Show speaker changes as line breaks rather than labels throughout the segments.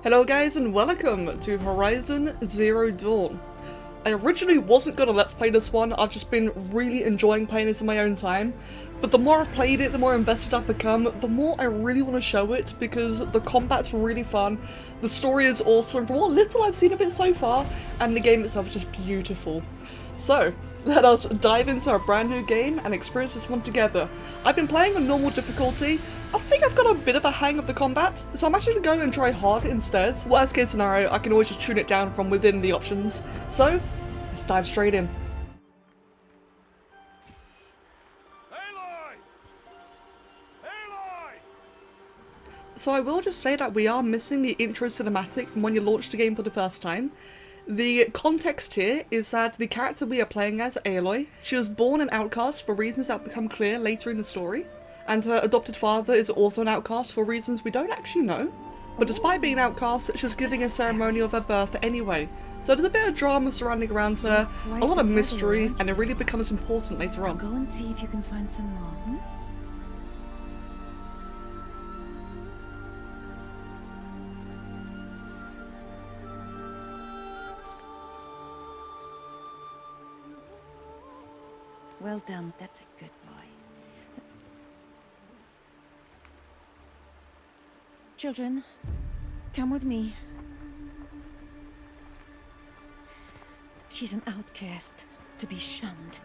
Hello guys and welcome to Horizon Zero Dawn. I originally wasn't going to let's play this one, I've just been really enjoying playing this in my own time. But the more I've played it, the more invested I've become, the more I really want to show it because the combat's really fun, the story is awesome from what little I've seen of it so far, and the game itself is just beautiful. So, let us dive into a brand new game and experience this one together. I've been playing on normal difficulty. I think I've got a bit of a hang of the combat, so I'm actually going to go and try hard instead. Worst case scenario, I can always just tune it down from within the options. So, let's dive straight in.
Aloy! Aloy!
So I will just say that we are missing the intro cinematic from when you launched the game for the first time. The context here is that the character we are playing as, Aloy, she was born an outcast for reasons that become clear later in the story, and her adopted father is also an outcast for reasons we don't actually know. But despite being an outcast, she was giving a ceremony of her birth anyway, so there's a bit of drama surrounding around her, a lot of mystery, and it really becomes important later on.
Go and see if you can find some more. Well done, that's a good boy. Children, come with me. She's an outcast, to be shunned.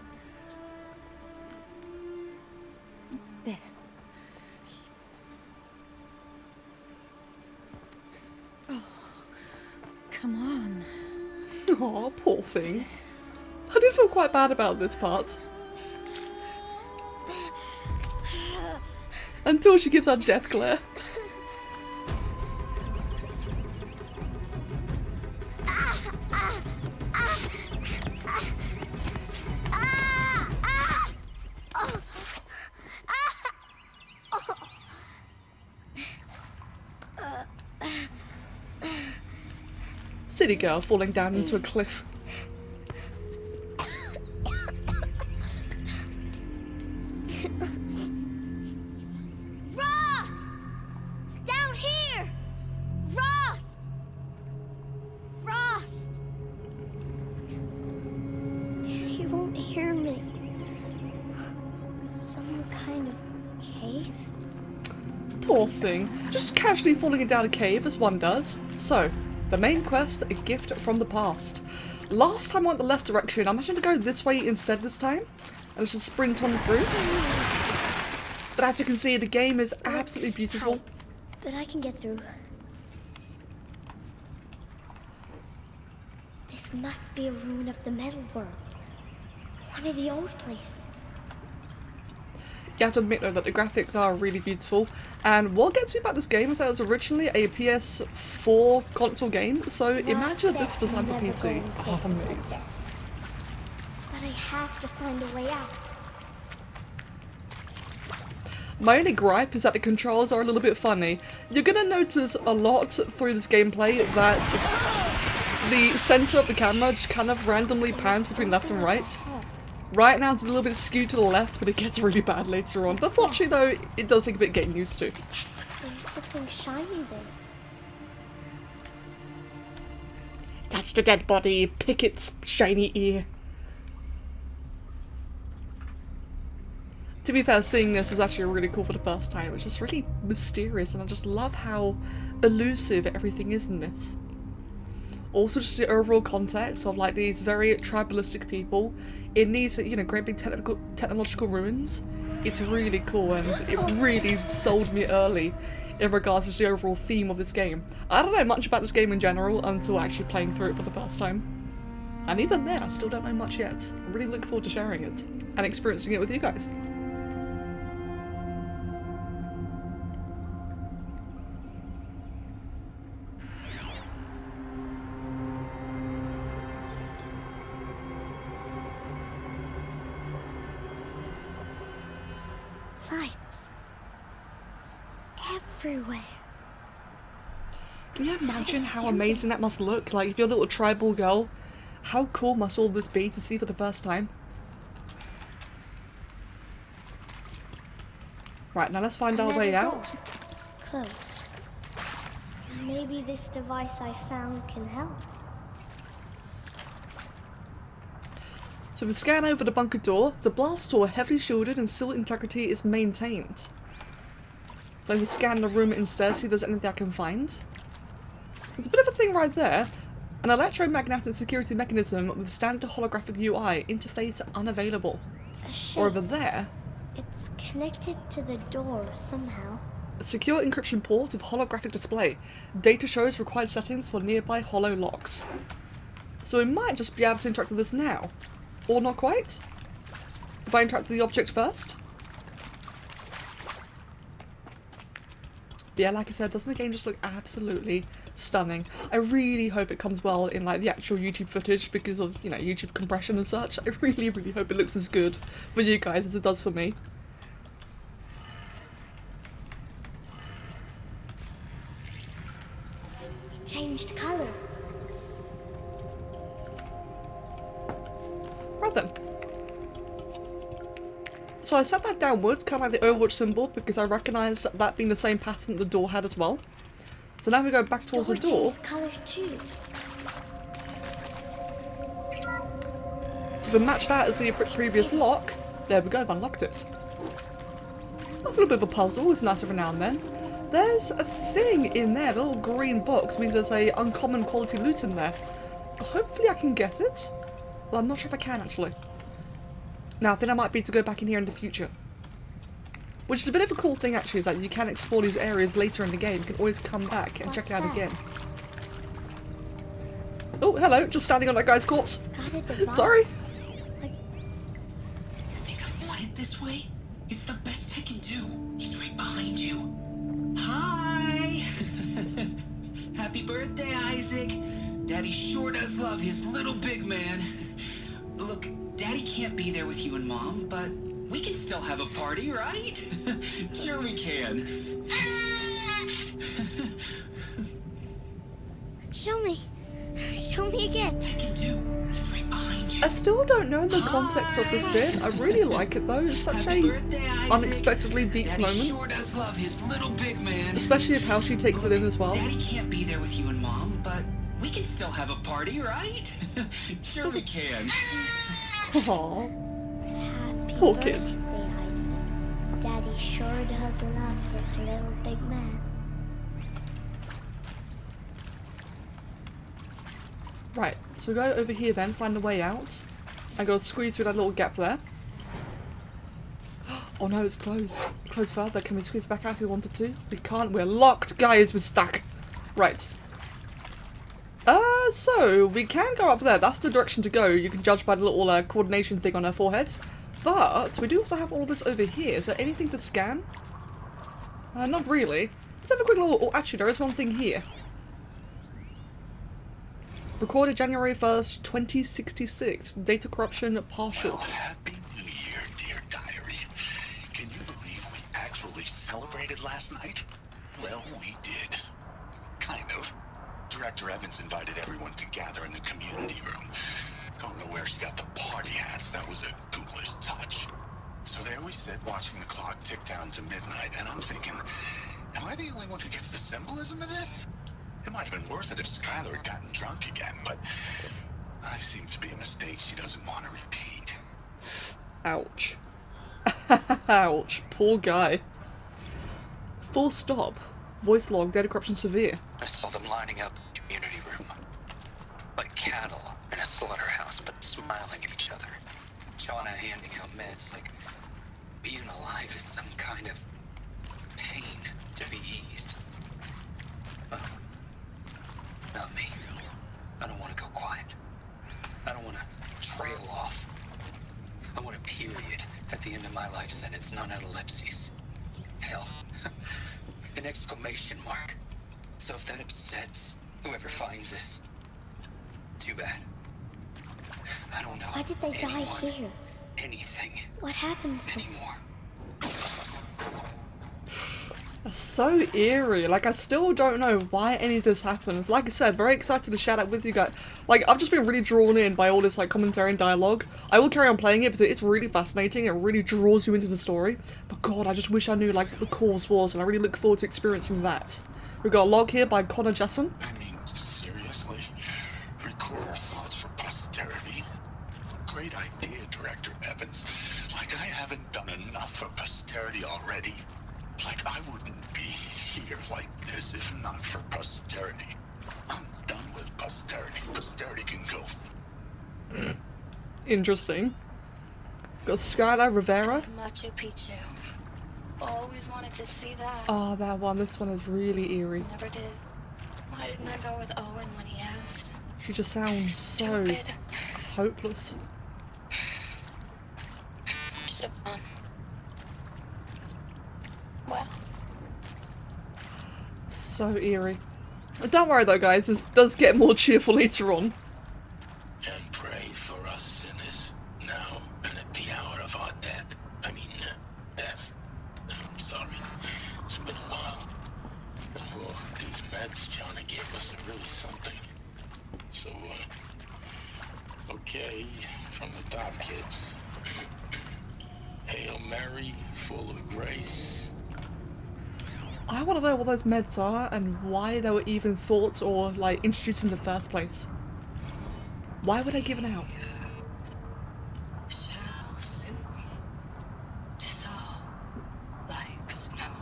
There. Oh, come on.
Aw, poor thing. I did feel quite bad about this part. Until she gives out death glare. City girl falling down into a cliff.
Rost! Down here! Rost! Rost! He won't hear me. Some kind of cave?
Poor thing. Just casually falling down a cave as one does. So, the main quest, a gift from the past. Last time I went the left direction, I'm actually going to go this way instead this time. And let's just sprint on through. But as you can see, the game is absolutely beautiful.
But I can get through. This must be a ruin of the metal world. One of the old places.
You have to admit though that the graphics are really beautiful, and what gets me about this game is that it was originally a PS4 console game, so imagine if this was designed for PC. Oh mate.
But I have to find a way out.
My only gripe is that the controls are a little bit funny. You're gonna notice a lot through this gameplay that the center of the camera just kind of randomly pans between left and right. Right now it's a little bit skewed to the left, but it gets really bad later on. But fortunately though, it does take a bit getting used to.
There's something shiny there.
Touch the dead body, pick its shiny ear. To be fair, seeing this was actually really cool for the first time. It was just really mysterious, and I just love how elusive everything is in this. Also just the overall context of like these very tribalistic people in these, you know, great big technological ruins. It's really cool, and it really sold me early in regards to the overall theme of this game. I don't know much about this game in general until actually playing through it for the first time. And even then, I still don't know much yet. I really look forward to sharing it and experiencing it with you guys.
Lights. Everywhere.
Can you imagine how amazing that must look? Like, if you're a little tribal girl, how cool must all this be to see for the first time? Right, now let's find our way out.
Closed. Maybe this device I found can help.
So we scan over the bunker door. The blast door, heavily shielded and seal integrity is maintained. So I can scan the room instead, see if there's anything I can find. There's a bit of a thing right there. An electromagnetic security mechanism with standard holographic UI. Interface unavailable.
A ship.
Or over there,
It's connected to the door somehow.
a secure encryption port with holographic display. Data shows required settings for nearby holo locks. So we might just be able to interact with this now. Or not quite. If I interact with the object first. But yeah, like I said, doesn't the game just look absolutely stunning? I really hope it comes well in like the actual YouTube footage because of, you know, YouTube compression and such. I really, really hope it looks as good for you guys as it does for me.
It changed color.
Right then. So I set that downwards, kind of like the Overwatch symbol, because I recognised that being the same pattern the door had as well. So now we go back towards the door.
Changed color too.
So if we match that as the previous lock, there we go, I've unlocked it. That's a little bit of a puzzle, it's nice every now and then. There's a thing in there, the little green box, means there's a uncommon quality loot in there. Hopefully I can get it. Well, I'm not sure if I can actually. Now, I think I might be to go back in here in the future. Which is a bit of a cool thing actually, is that you can explore these areas later in the game. You can always come back and check it out again. Oh, hello, just standing on that guy's corpse.
It's got a device.
Sorry.
Like,
You think I want it this way? It's the best I can do. He's right behind you. Hi! Happy birthday, Isaac. Daddy sure does love his little big man. Look, Daddy can't be there with you and Mom, but we can still have a party, right? Sure we can.
show me. Show me again.
I can do. He's right behind you.
I still don't know the context of this bit. I really like it though. It's such
Happy
a
birthday, Isaac.
unexpectedly deep
Daddy
moment.
sure does love his little big man.
Especially of how she takes it in as well.
Daddy can't be there with you and Mom, but we can still have a party, right? Sure we can.
Aww.
Happy
Poor kid.
birthday, Isaac. Daddy sure does love his little big man.
Right, so we go over here then, find a way out. I gotta squeeze through that little gap there. Oh no, it's closed. Closed further. Can we squeeze back out if we wanted to? We can't. We're locked, guys. We're stuck. Right. So we can go up there. That's the direction to go. You can judge by the little coordination thing on our foreheads. But we do also have all this over here. Is there anything to scan? Not really. Let's have a quick little... Oh, actually, there is one thing here. Recorded January 1st, 2066. Data corruption partial.
Well, happy New Year, dear diary. Can you believe we actually celebrated last night? Well, we did. Kind of. Director Evans invited everyone to gather in the community room. Don't know where she got the party hats. That was a ghoulish touch. So there we sit, watching the clock tick down to midnight, and I'm thinking, am I the only one who gets the symbolism of this? It might have been worth it if Skylar had gotten drunk again, but I seem to be a mistake she doesn't want to repeat.
Ouch. Ouch. Poor guy. Full stop. Voice log, data corruption severe.
I saw them lining up in the community room. Like cattle in a slaughterhouse, but smiling at each other. Shauna handing out meds, like being alive is some kind of pain to be eased. Not me. I don't want to go quiet. I don't want to trail off. I want a period at the end of my life sentence, not an ellipses. Hell, an exclamation mark. So if that upsets whoever finds this, too bad. I don't know.
Why did they die
anyone,
here?
Anything
What happened to them?
anymore.
So eerie. Like, I still don't know why any of this happens. Like I said, very excited to chat it with you guys. Like, I've just been really drawn in by all this, like, commentary and dialogue. I will carry on playing it because it's really fascinating. It really draws you into the story. But God, I just wish I knew, like, what the cause was, and I really look forward to experiencing that. We've got a log here by Connor Jessen.
I mean, seriously? Record our thoughts for posterity? Great idea, Director Evans. Like, I haven't done enough for posterity already. Like, I wouldn't be here like this if not for posterity. I'm done with posterity. Posterity can go.
Interesting. Got Skylar Rivera.
Machu Picchu. Always wanted to see that.
Oh, that one. This one is really eerie.
Never did. Why didn't I go with Owen when he asked?
She just sounds so
Stupid.
hopeless.
Should've gone. Well,
So eerie. Don't worry though, guys. This does get more cheerful later on.
And pray for us sinners, now and at the hour of our death. Death. I'm sorry. It's been a while. Oh, these meds Johnny gave us are really something. So, okay, from the top, kids. Hail Mary, full of grace.
I want to know what those meds are and why they were even thought or, like, introduced in the first place. Why were they given out?
shall soon dissolve like snow.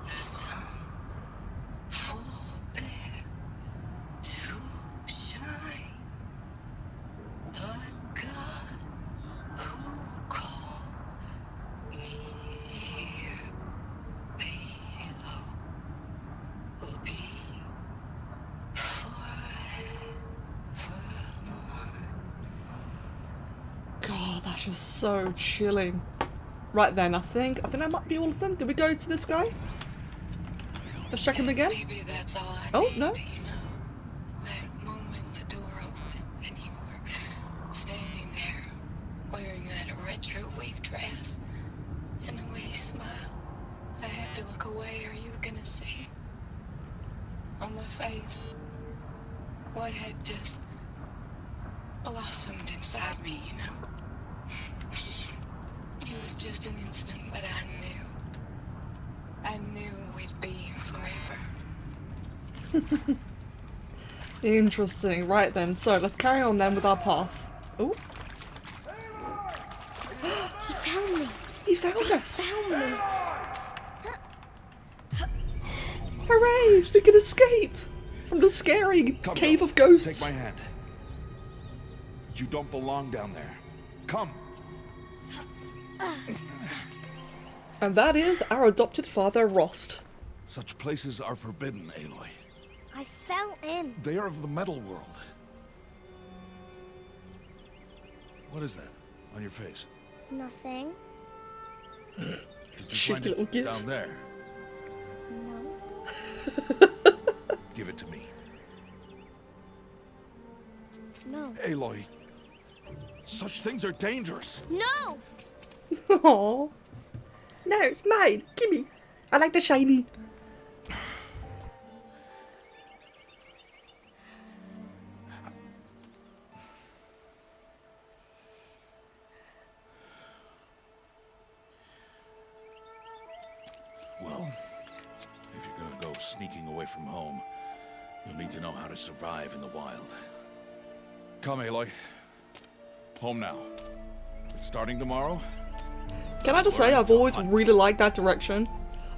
The sun forbear to shine. But God who called me here below will be forevermore.
God, that's just so chilling. Right then, I think that might be all of them. Did we go to this guy? Let's check him again.
Maybe that's all I
Oh,
need
no.
to, that moment the door opened and you were standing there wearing that retro wave dress and the way you smiled. I had to look away or you were gonna see on my face what had just blossomed inside me, you know. It was just an instant, but I knew we'd be forever.
Interesting. Right then, so let's carry on then with our path. Oh,
He found me.
he found us!
Found me.
Hooray! We can escape from the scary
Come,
cave
girl.
of ghosts.
Take my hand. You don't belong down there. Come.
And that is our adopted father, Rost.
Such places are forbidden, Aloy.
I fell in.
They are of the metal world. What is that on your face?
Nothing.
Did you
Cheeky
find
little
it
git.
down there?
No.
Give it to me.
No.
Aloy, such things are dangerous.
No!
Aww. No, it's mine. Gimme. I like the shiny.
Well, if you're gonna go sneaking away from home, you'll need to know how to survive in the wild. Come, Aloy. Home now. It's starting tomorrow.
Can I just say, I've always really liked that direction.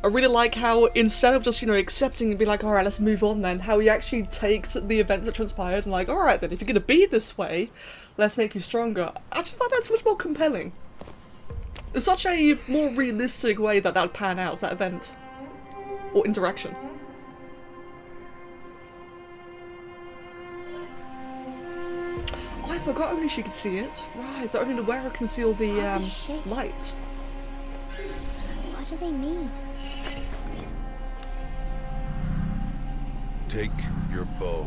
I really like how, instead of just, you know, accepting and be like, alright, let's move on then, how he actually takes the events that transpired and like, alright then, if you're gonna be this way, let's make you stronger. I just find that so much more compelling. It's such a more realistic way that would pan out, that event. Or interaction. Oh, I forgot only she could see it. Right, only the wearer can see all the
Holy shit.
lights.
What do they mean?
Take your bow.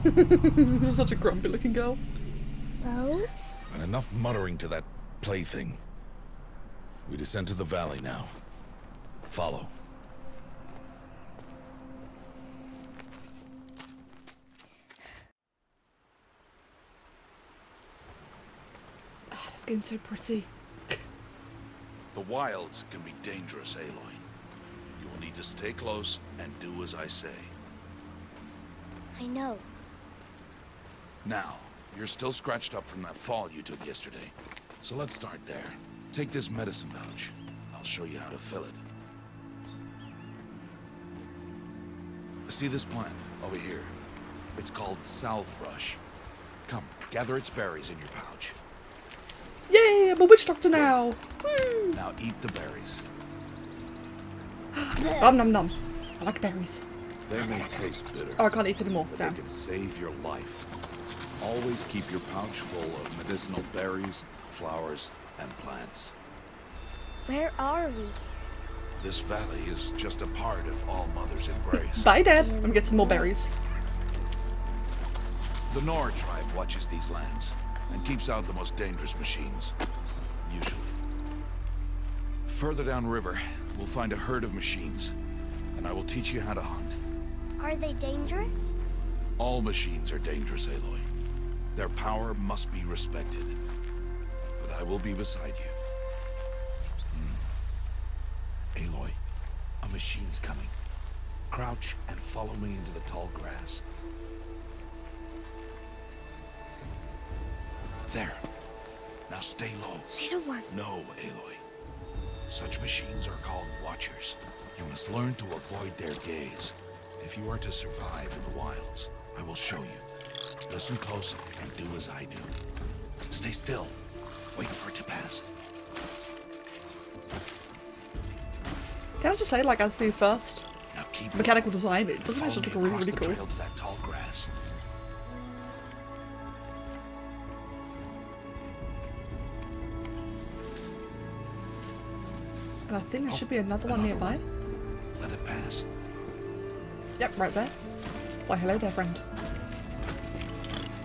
This is such a grumpy looking girl.
Oh?
And enough muttering to that plaything. We descend to the valley now. Follow.
This game's so pretty.
The wilds can be dangerous, Aloy. You will need to stay close and do as I say.
I know.
Now, you're still scratched up from that fall you took yesterday. So let's start there. Take this medicine pouch. I'll show you how to fill it. See this plant over here? It's called salvebrush. Come, gather its berries in your pouch.
Yay, I'm a witch doctor now! Woo!
Now eat the berries.
Nom nom nom. I like berries.
They may taste bitter,
Oh, I can't eat anymore.
but
Damn.
they can save your life. Always keep your pouch full of medicinal berries, flowers, and plants.
Where are we?
This valley is just a part of All Mother's embrace.
Bye, Dad. I'm gonna get some more berries.
The Nor tribe watches these lands and keeps out the most dangerous machines, usually. Further downriver, we'll find a herd of machines, and I will teach you how to hunt.
Are they dangerous?
All machines are dangerous, Aloy. Their power must be respected. But I will be beside you. Aloy, a machine's coming. Crouch and follow me into the tall grass. There. Now stay low.
Little one.
No, Aloy. Such machines are called watchers. You must learn to avoid their gaze. If you are to survive in the wilds, I will show you. Listen close and do as I do. Stay still. Wait for it to pass.
Can I just say, like, as the first
Now keep
mechanical design, it doesn't
Follow
actually
me
look really,
across
really
the
cool.
trail to that tall grass.
And I think there should be another one nearby.
Let it pass.
Yep, right there. Why, hello there, friend.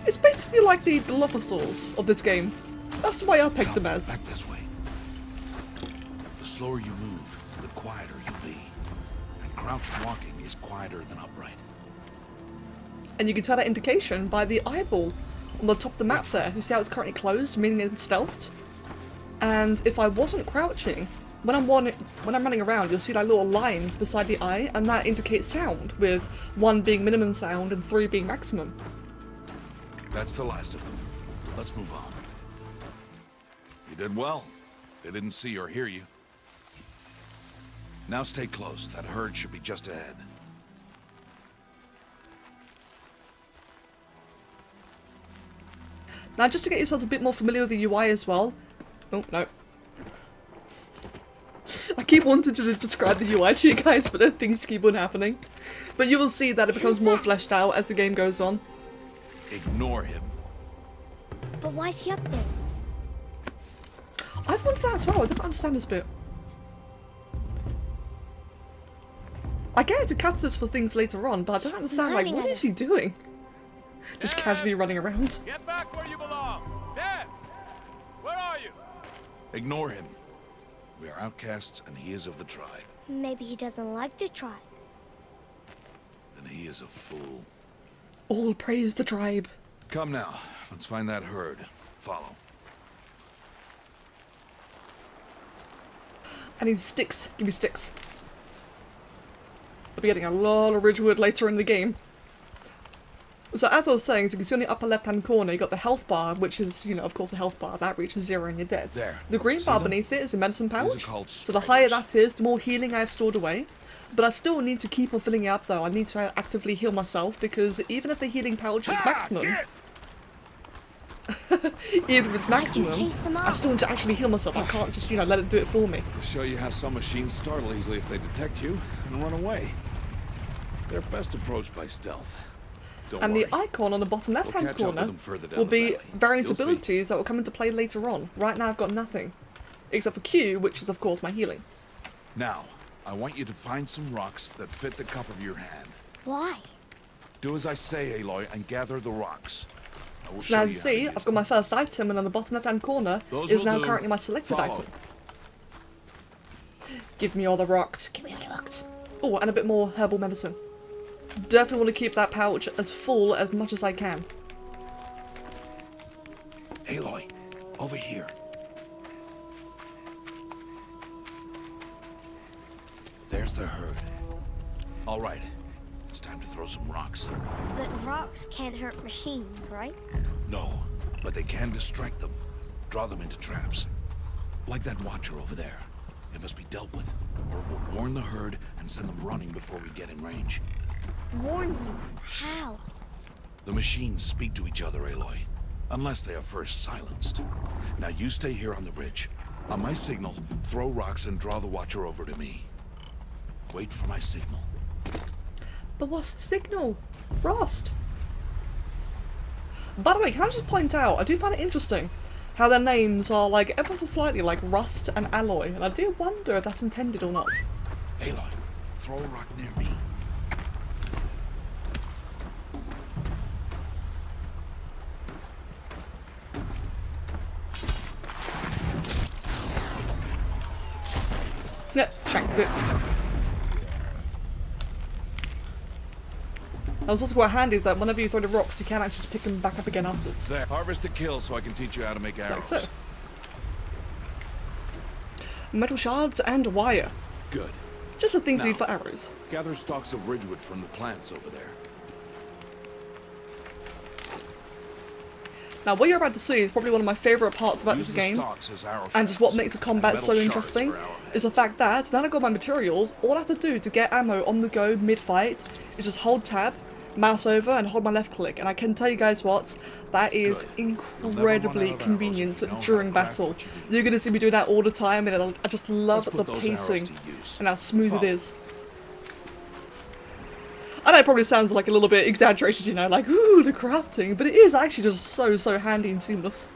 It's basically like the Dilophosaurs of this game. That's the way I pegged them
Come,
as.
back this way. The slower you move, the quieter you'll be. And crouched walking is quieter than upright.
And you can tell that indication by the eyeball on the top of the map there. You see how it's currently closed, meaning it's stealthed? And if I wasn't crouching, when I'm running around, you'll see like little lines beside the eye, and that indicates sound, with 1 being minimum sound and 3 being maximum.
That's the last of them. Let's move on. You did well. They didn't see or hear you. Now stay close. That herd should be just ahead.
Now, just to get yourselves a bit more familiar with the UI as well. Oh, no. I keep wanting to just describe the UI to you guys, but then things keep on happening. But you will see that it becomes more fleshed out as the game goes on.
Ignore him.
But why is he up there?
I've wondered that as well. I didn't understand this bit. I get it's a catalyst for things later on, but I don't understand, like, what is he doing? Just casually running around.
Get back where you belong! Dad! Where are you?
Ignore him. We are outcasts, and he is of the tribe.
Maybe he doesn't like the tribe.
And he is a fool.
All praise the tribe.
Come now. Let's find that herd. Follow.
I need sticks. Give me sticks. I'll be getting a lot of Ridgewood later in the game. So as I was saying, so you can see on the upper left-hand corner, you got the health bar, which is, you know, of course, a health bar. That reaches 0 and you're dead.
There.
The green
See
bar
them?
beneath it is a medicine
These are
pouch.
called
So the higher
spiders.
that is, the more healing I have stored away. But I still need to keep on filling it up, though. I need to actively heal myself, because even if the healing pouch is maximum... even if it's maximum,
chase them
I
out.
still need to actually heal myself. I can't just, you know, let it do it for me.
To show you how some machines startle easily if they detect you and run away. They're best approached by stealth. Don't
And
worry.
the icon on the bottom left-hand
We'll catch up with
corner
them further down
will
the
be
valley.
various
You'll see.
abilities that will come into play later on. Right now I've got nothing. Except for Q, which is of course my healing.
Now, I want you to find some rocks that fit the cup of your hand.
Why?
Do as I say, Aloy, and gather the rocks. will
So
show
now
you
as you see,
how to
I've got my first item, and on the bottom left-hand corner
Those
is
will
now
do.
currently my selected
Follow.
item. Give me all the rocks. Give me all the rocks. Oh, and a bit more herbal medicine. Definitely want to keep that pouch as full as much as I can.
Aloy, over here. There's the herd. All right, it's time to throw some rocks.
But rocks can't hurt machines, right?
No, but they can distract them, draw them into traps. Like that watcher over there. It must be dealt with, or it will warn the herd and send them running before we get in range.
Warn them. How?
The machines speak to each other, Aloy, unless they are first silenced. Now you stay here on the ridge. On my signal, throw rocks and draw the watcher over to me. Wait for my signal.
But what's the signal? Rost. By the way, can I just point out, I do find it interesting how their names are like ever so slightly like Rost and Aloy, and I do wonder if that's intended or not.
Aloy, throw a rock near me.
Yeah, shanked it. That was also quite handy is that whenever you throw the rocks, you can actually just pick them back up again afterwards.
There, harvest a kill so I can teach you how to make arrows.
Like so. Metal shards and wire.
Good.
Just the things you
Now,
need for arrows.
Gather stalks of ridgewood from the plants over there.
Now, what you're about to see is probably one of my favourite parts about
Use
this
the
game,
stalks as arrow
and just what
shafts,
makes the
and
combat
metal
so
shards
interesting,
for arrowheads.
is the fact that now that I've got my materials, all I have to do to get ammo on the go mid-fight is just hold tab, mouse over, and hold my left click, and I can tell you guys what, that is
Good. You'll never
incredibly
run out of
convenient
arrows if you know
during
how to craft
battle.
what you do.
You're going to see me do that all the time, and I just love
Let's
the
put those arrows
pacing
to use.
and how smooth
Follow.
it is. I know it probably sounds like a little bit exaggerated, you know, like, ooh, the crafting, but it is actually just so handy and seamless.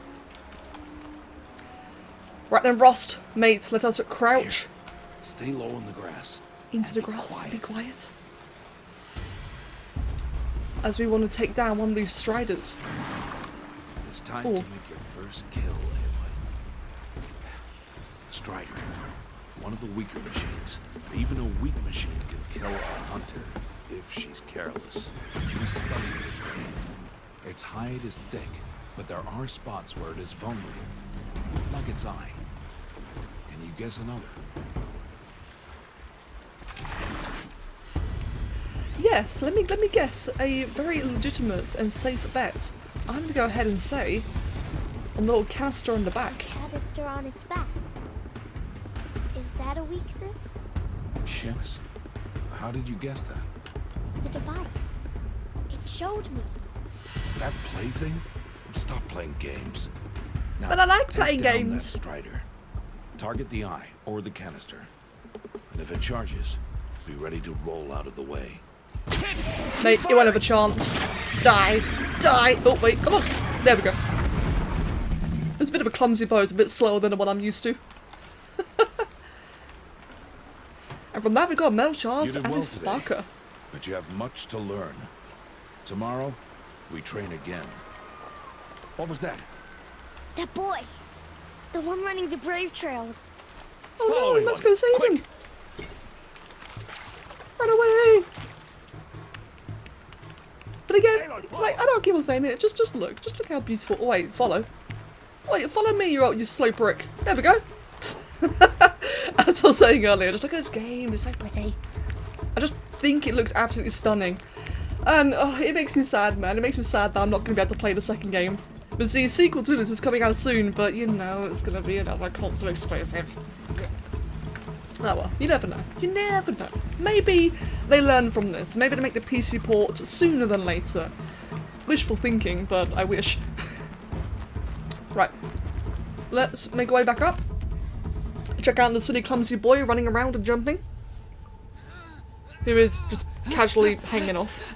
Right then, Rost, mate, let us crouch
Stay low in the grass.
into the
Be
grass and be
quiet.
quiet. As we want to take down one of these striders.
It's time
Ooh.
to make your first kill, Aloy. Strider, one of the weaker machines, but even a weak machine can kill a hunter if she's careless. You must study her brain. Its hide is thick, but there are spots where it is vulnerable, like its eye. Can you guess another?
Yes, let me guess a very legitimate and safe bet. I'm going to go ahead and say on the little canister on the back.
Canister on its back. Is that a weakness?
Yes. How did you guess that?
The device. It showed me.
That plaything? Stop playing games. Now,
But I like
take
playing
down
games.
That strider. Target the eye or the canister. And if it charges, be ready to roll out of the way.
Mate, you won't have a chance. Die. Die. Oh, wait, come on. There we go. It's a bit of a clumsy bow. It's a bit slower than what I'm used to. And from that we got metal
You
shards
did
and
well
a
today,
sparker.
but you have much to learn. Tomorrow, we train again. What was that?
That boy. The one running the brave trails.
Oh
Follow
no,
me,
let's
Aloy.
go save
Quick.
him. Run away. But again, like, I don't keep on saying it. Just look. Just look how beautiful. Oh, wait, follow. Wait, follow me, you slow prick. There we go. As I was saying earlier, just look at this game. It's so pretty. I just think it looks absolutely stunning. And oh, it makes me sad, man. It makes me sad that I'm not going to be able to play the second game. But see, a sequel to this is coming out soon, but you know, it's going to be another console exclusive. Oh well, you never know. You never know. Maybe they learn from this. Maybe they make the PC port sooner than later. It's wishful thinking, but I wish. Right. Let's make our way back up. Check out the silly clumsy boy running around and jumping. Who is just casually hanging off.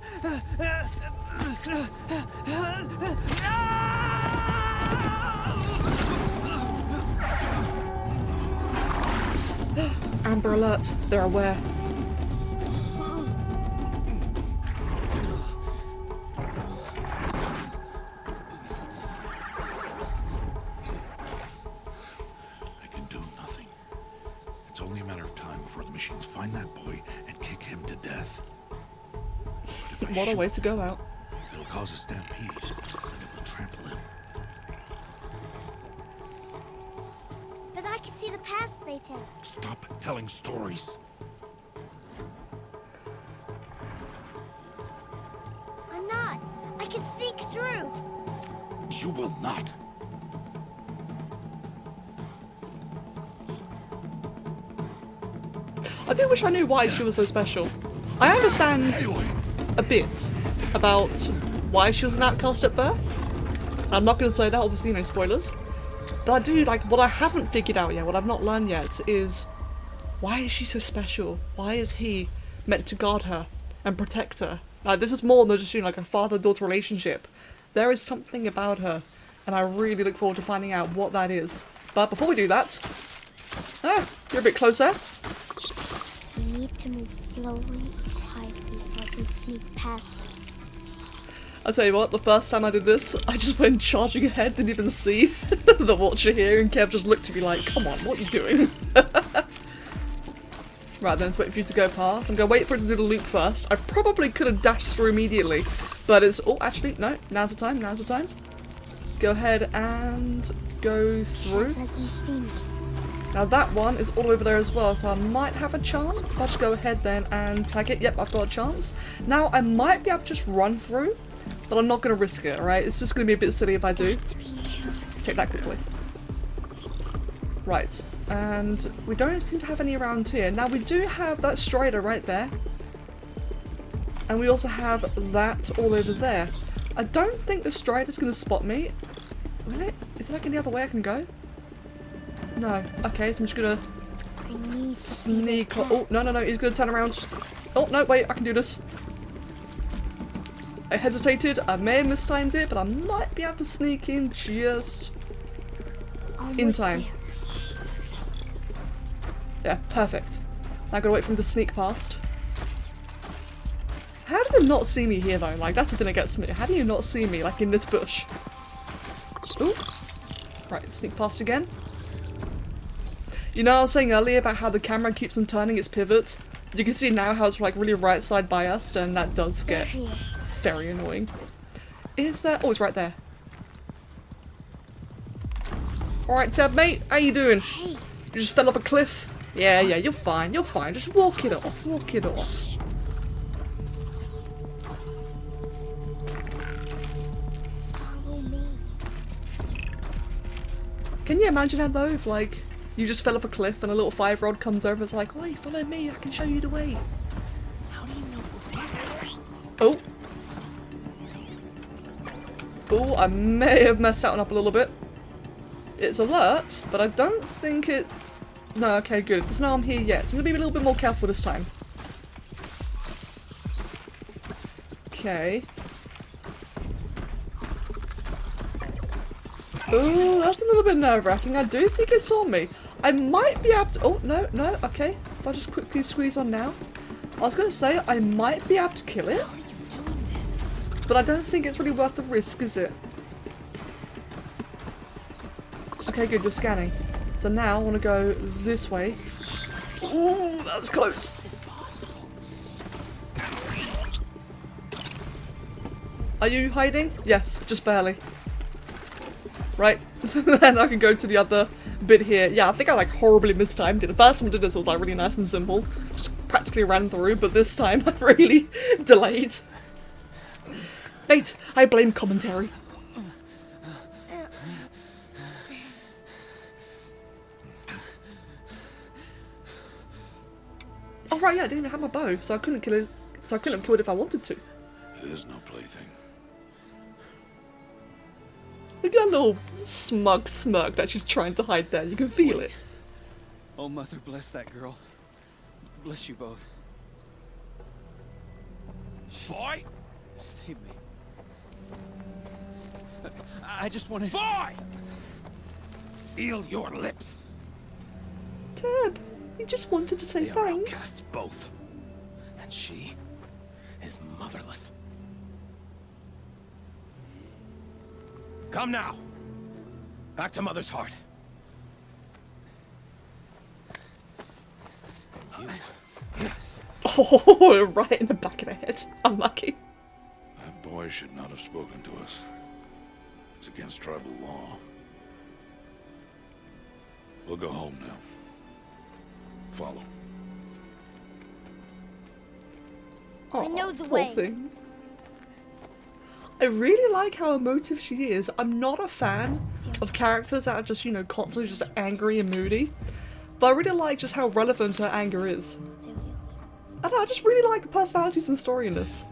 Amber alert, they're aware.
find that boy and kick him to death. But if I
What a
shoot,
way to go out.
it'll cause a stampede, and it will trample him.
But I can see the paths they take.
Stop telling stories.
I'm not. I can sneak through.
You will not.
I do wish I knew why she was so special. I understand a bit about why she was an outcast at birth. I'm not going to say that, obviously, no spoilers. But I do, like, what I haven't figured out yet, what I've not learned yet, is why is she so special? Why is he meant to guard her and protect her? This is more than just, you know, like a father-daughter relationship. There is something about her, and I really look forward to finding out what that is. But before we do that... you're a bit closer.
You need to move slowly and quietly so I can sneak past.
I'll tell you what, the first time I did this, I just went charging ahead, didn't even see the watcher here, and Kev just looked at me like, come on, what are you doing? Right then, let's wait for you to go past. I'm going to wait for it to do the loop first. I probably could have dashed through immediately, but it's... Oh, actually, no, now's the time, now's the time. Go ahead and go through.
Can't let them see me.
Now that one is all over there as well, so I might have a chance. If I just go ahead then and tag it, yep, I've got a chance. Now I might be able to just run through, but I'm not going to risk it, alright? It's just going to be a bit silly if I do. Take that quickly. Right, and we don't seem to have any around here. Now we do have that strider right there. And we also have that all over there. I don't think the strider's going to spot me. Will it? Is there like any other way I can go? No. Okay, so I'm just gonna sneak. Oh, no, he's gonna turn around. Oh, no, wait, I can do this. I hesitated, I may have mistimed it, but I might be able to sneak in just in time. Yeah, perfect. Now I gotta wait for him to sneak past. How does he not see me here though? Like, that's the thing that gets me. How do you not see me, like, in this bush? Ooh. Right, sneak past again. You know, I was saying earlier about how the camera keeps on turning its pivots. You can see now how it's like really right side biased, and that does get very annoying. Is there? Oh, it's right there. Alright, Ted, mate, how you doing?
Hey.
You just fell off a cliff? Yeah, you're fine, you're fine. Just walk it off, walk it off.
Follow me.
Can you imagine that though, if like, you just fell off a cliff and a little 5-year-old comes over and is like, oi, follow me, I can show you the way.
How do you know we're here?
Oh. Oh, I may have messed that one up a little bit. It's alert, but I don't think it... No, okay, good. There's no arm here yet. I'm going to be a little bit more careful this time. Okay. Oh, that's a little bit nerve-wracking. I do think it saw me. I might be able to... Oh, no, okay. If I just quickly squeeze on now. I was going to say, I might be able to kill it.
How are you doing this?
But I don't think it's really worth the risk, is it? Okay, good, you're scanning. So now I want to go this way. Ooh, that was close. Are you hiding? Yes, just barely. Right, then I can go to the other bit here. Yeah, I think I like horribly mistimed it. The first time I did this was like really nice and simple. Just practically ran through, but this time I really delayed. Mate, I blame commentary. Oh right, yeah, I didn't even have my bow, so I couldn't kill it. So I couldn't have killed it if I wanted to.
It is no plaything.
Look at that little smug smirk that she's trying to hide there. You can feel it.
Oh, Mother, bless that girl. Bless you both.
Boy!
She saved me. I just wanted...
Boy! Seal your lips.
Tab, he just wanted to say
They are
thanks.
outcasts, both. And she is motherless. Come now. Back to Mother's heart. And you
Oh, right in the back of the head. Unlucky.
That boy should not have spoken to us. It's against tribal law. We'll go home now. Follow.
Oh,
I know the
poor
way.
thing. I really like how emotive she is. I'm not a fan of characters that are just, you know, constantly just angry and moody. But I really like just how relevant her anger is. And I just really like the personalities and story in this.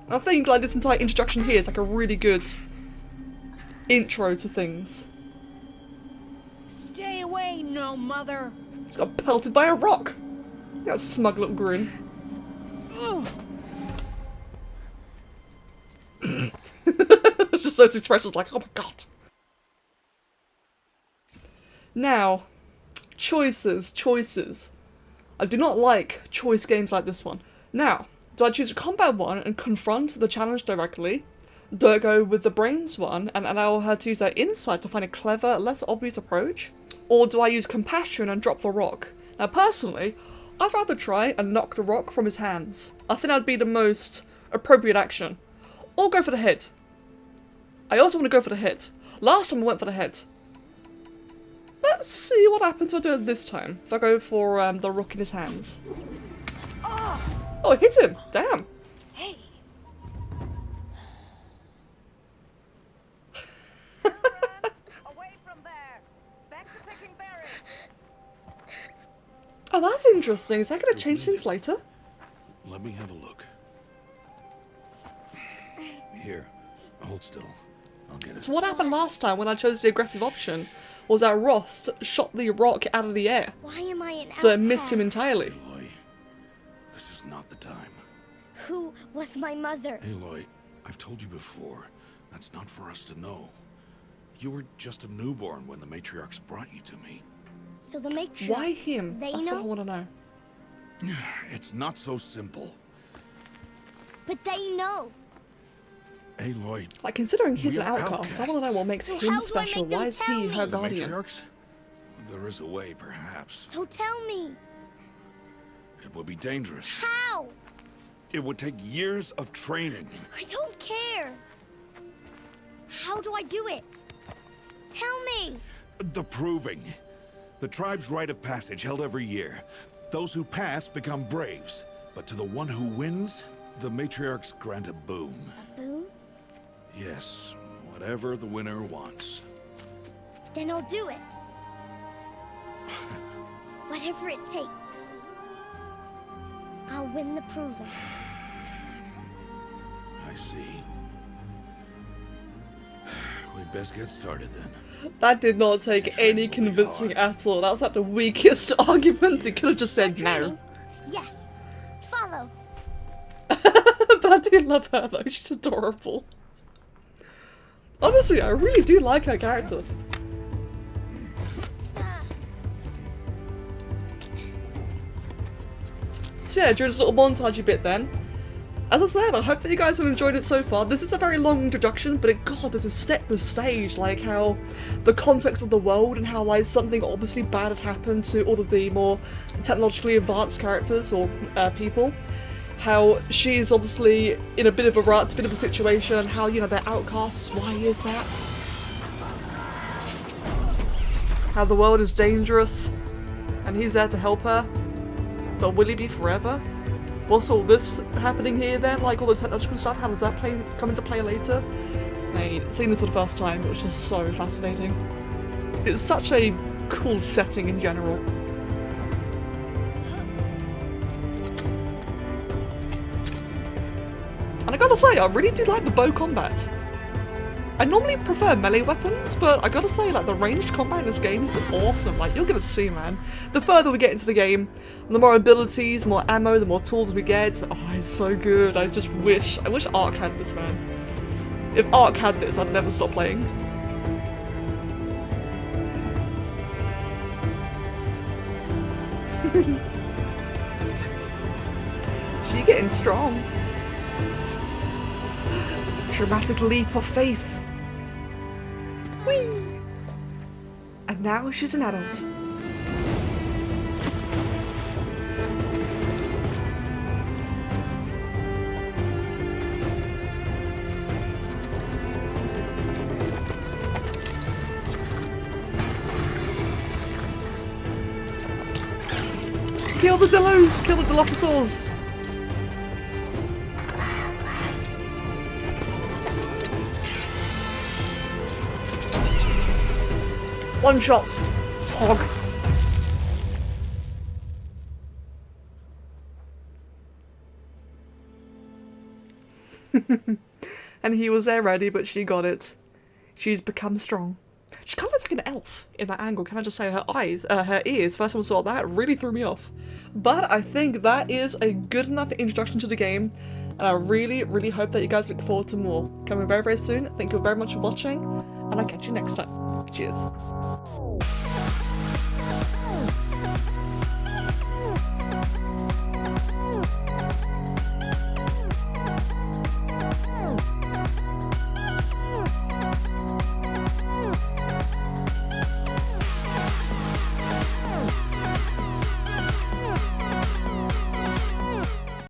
I think like this entire introduction here is like a really good intro to things.
Stay away, no mother.
She got pelted by a rock. Got a smug little grin. Just those expressions like, oh my god. Now, choices. I do not like choice games like this one. Now, do I choose a combat one and confront the challenge directly? Do I go with the brains one and allow her to use her insight to find a clever, less obvious approach? Or do I use compassion and drop the rock? Now personally, I'd rather try and knock the rock from his hands. I think that would be the most appropriate action. Or go for the head. I also want to go for the head. Last time I went for the head. Let's see what happens if I do it this time. If I go for the rock in his hands. Oh, it hit him! Damn!
Hey. Away from there. Back to picking berries.
Oh, that's interesting. Is that going to change things later?
Let me have a look. Here, hold still. I'll get it.
So what happened last time when I chose the aggressive option was that Rost shot the rock out of the air.
Why am I an
So it missed him
outcast?
entirely.
Aloy, this is not the time.
Who was my mother?
Aloy, I've told you before, that's not for us to know. You were just a newborn when the matriarchs brought you to me.
So the matriarchs,
Why him?
they
That's
know?
what I want to know.
It's not so simple.
But they know.
Aloy,
Like, considering he's an
We're
outcast, I want to know what makes
So
him
how do I
special.
make them
Why is
tell
he
me?
her
the
guardian?
matriarchs? There is a way, perhaps.
So tell me,
It would be dangerous.
how?
It would take years of training.
I don't care. How do I do it? Tell me.
The proving. The tribe's rite of passage held every year. Those who pass become braves. But to the one who wins, the matriarchs grant a boon.
A boon?
Yes, whatever the winner wants.
Then I'll do it. Whatever it takes. I'll win the proving.
I see. We'd best get started then.
That did not take any convincing at all. That was like the weakest argument. He could have just said no.
Training? Yes. Follow.
But I do love her though. She's adorable. Honestly, I really do like her character. So yeah, during this little montagey bit then, as I said, I hope that you guys have enjoyed it so far. This is a very long introduction, but God, there's a step the stage, like how the context of the world and how like something obviously bad had happened to all of the more technologically advanced characters or people. How she's obviously in a bit of a rut, a bit of a situation, how, you know, they're outcasts, why is that? How the world is dangerous, and he's there to help her. But will he be forever? What's all this happening here then? Like all the technological stuff, how does that come into play later? Seeing this for the first time, it was just so fascinating. It's such a cool setting in general. And I gotta say, I really do like the bow combat. I normally prefer melee weapons, but I gotta say, like, the ranged combat in this game is awesome. Like, you're gonna see, man. The further we get into the game, the more abilities, more ammo, the more tools we get. Oh, it's so good. I wish Ark had this, man. If Ark had this, I'd never stop playing. She getting strong. Dramatic leap of faith. Whee! And now she's an adult. Kill the Delos! Kill the Dilophosaurs! One shot. Hog. And he was there ready, but she got it. She's become strong. She kind of looks like an elf in that angle, can I just say? Her eyes, her ears, first time I saw that, really threw me off. But I think that is a good enough introduction to the game, and I really, really hope that you guys look forward to more. Coming very, very soon. Thank you very much for watching, and I'll catch you next time. Cheers.